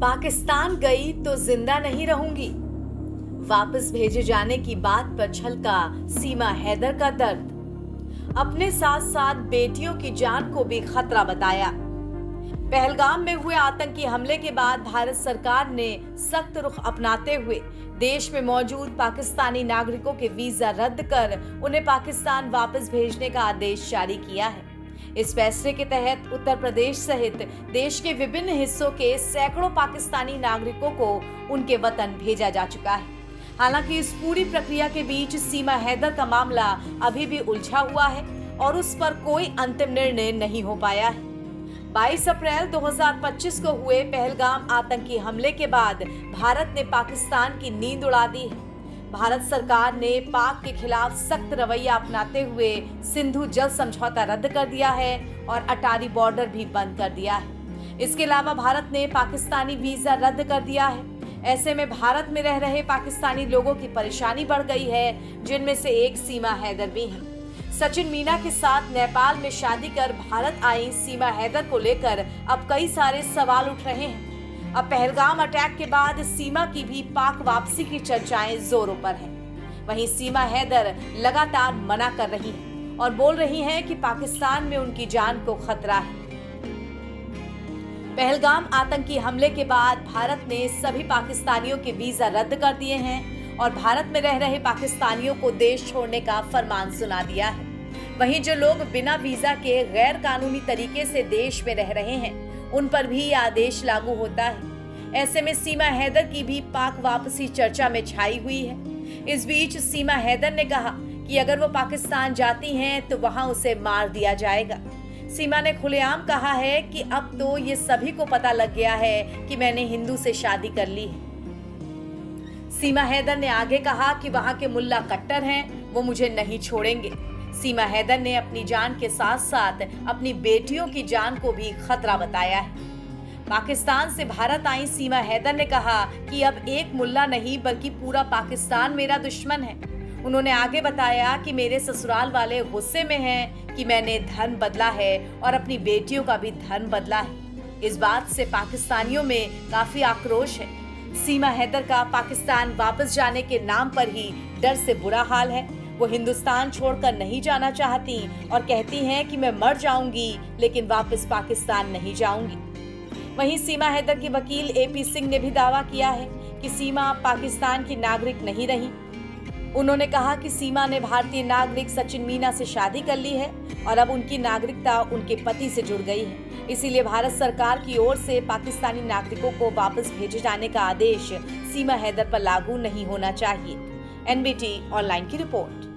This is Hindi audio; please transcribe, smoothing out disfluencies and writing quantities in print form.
पाकिस्तान गई तो जिंदा नहीं रहूंगी। वापस भेजे जाने की बात पर छलका सीमा हैदर का दर्द। अपने साथ साथ बेटियों की जान को भी खतरा बताया। पहलगाम में हुए आतंकी हमले के बाद भारत सरकार ने सख्त रुख अपनाते हुए देश में मौजूद पाकिस्तानी नागरिकों के वीजा रद्द कर उन्हें पाकिस्तान वापस भेजने का आदेश जारी किया है। इस फैसले के तहत उत्तर प्रदेश सहित देश के विभिन्न हिस्सों के सैकड़ों पाकिस्तानी नागरिकों को उनके वतन भेजा जा चुका है। हालांकि इस पूरी प्रक्रिया के बीच सीमा हैदर का मामला अभी भी उलझा हुआ है और उस पर कोई अंतिम निर्णय नहीं हो पाया है। 22 अप्रैल 2025 को हुए पहलगाम आतंकी हमले के बाद भारत ने पाकिस्तान की नींद उड़ा दी है। भारत सरकार ने पाक के खिलाफ सख्त रवैया अपनाते हुए सिंधु जल समझौता रद्द कर दिया है और अटारी बॉर्डर भी बंद कर दिया है। इसके अलावा भारत ने पाकिस्तानी वीजा रद्द कर दिया है। ऐसे में भारत में रह रहे पाकिस्तानी लोगों की परेशानी बढ़ गई है, जिनमें से एक सीमा हैदर भी है। सचिन मीना के साथ नेपाल में शादी कर भारत आई सीमा हैदर को लेकर अब कई सारे सवाल उठ रहे हैं। अब पहलगाम अटैक के बाद सीमा की भी पाक वापसी की चर्चाएं जोरों पर हैं। वहीं सीमा हैदर लगातार मना कर रही हैं और बोल रही हैं कि पाकिस्तान में उनकी जान को खतरा है। पहलगाम आतंकी हमले के बाद भारत ने सभी पाकिस्तानियों के वीजा रद्द कर दिए हैं और भारत में रह रहे पाकिस्तानियों को देश छोड़ने का फरमान सुना दिया है। वहीं जो लोग बिना वीजा के गैर कानूनी तरीके से देश में रह रहे हैं, उन पर भी यह आदेश लागू होता है। ऐसे में सीमा हैदर की भी पाक वापसी चर्चा में छाई हुई है। इस बीच सीमा हैदर ने कहा कि अगर वो पाकिस्तान जाती हैं तो वहां उसे मार दिया जाएगा। सीमा ने खुलेआम कहा है कि अब तो ये सभी को पता लग गया है कि मैंने हिंदू से शादी कर ली है। सीमा हैदर ने आगे कहा कि वहां के मुल्ला कट्टर हैं, वो मुझे नहीं छोड़ेंगे। सीमा हैदर ने अपनी जान के साथ साथ अपनी बेटियों की जान को भी खतरा बताया है। पाकिस्तान से भारत आई सीमा हैदर ने कहा कि अब एक मुल्ला नहीं बल्कि पूरा पाकिस्तान मेरा दुश्मन है। उन्होंने आगे बताया कि मेरे ससुराल वाले गुस्से में हैं कि मैंने धर्म बदला है और अपनी बेटियों का भी धर्म बदला है। इस बात से पाकिस्तानियों में काफी आक्रोश है। सीमा हैदर का पाकिस्तान वापस जाने के नाम पर ही डर से बुरा हाल है। वो हिंदुस्तान छोड़कर नहीं जाना चाहती और कहती हैं कि मैं मर जाऊंगी लेकिन वापस पाकिस्तान नहीं जाऊंगी। वहीं सीमा हैदर की वकील AP सिंह ने भी दावा किया है कि सीमा पाकिस्तान की नागरिक नहीं रही। उन्होंने कहा कि सीमा ने भारतीय नागरिक सचिन मीना से शादी कर ली है और अब उनकी नागरिकता उनके पति से जुड़ गई है। इसीलिए भारत सरकार की ओर से पाकिस्तानी नागरिकों को वापस भेजे जाने का आदेश सीमा हैदर पर लागू नहीं होना चाहिए। NBT ऑनलाइन की रिपोर्ट।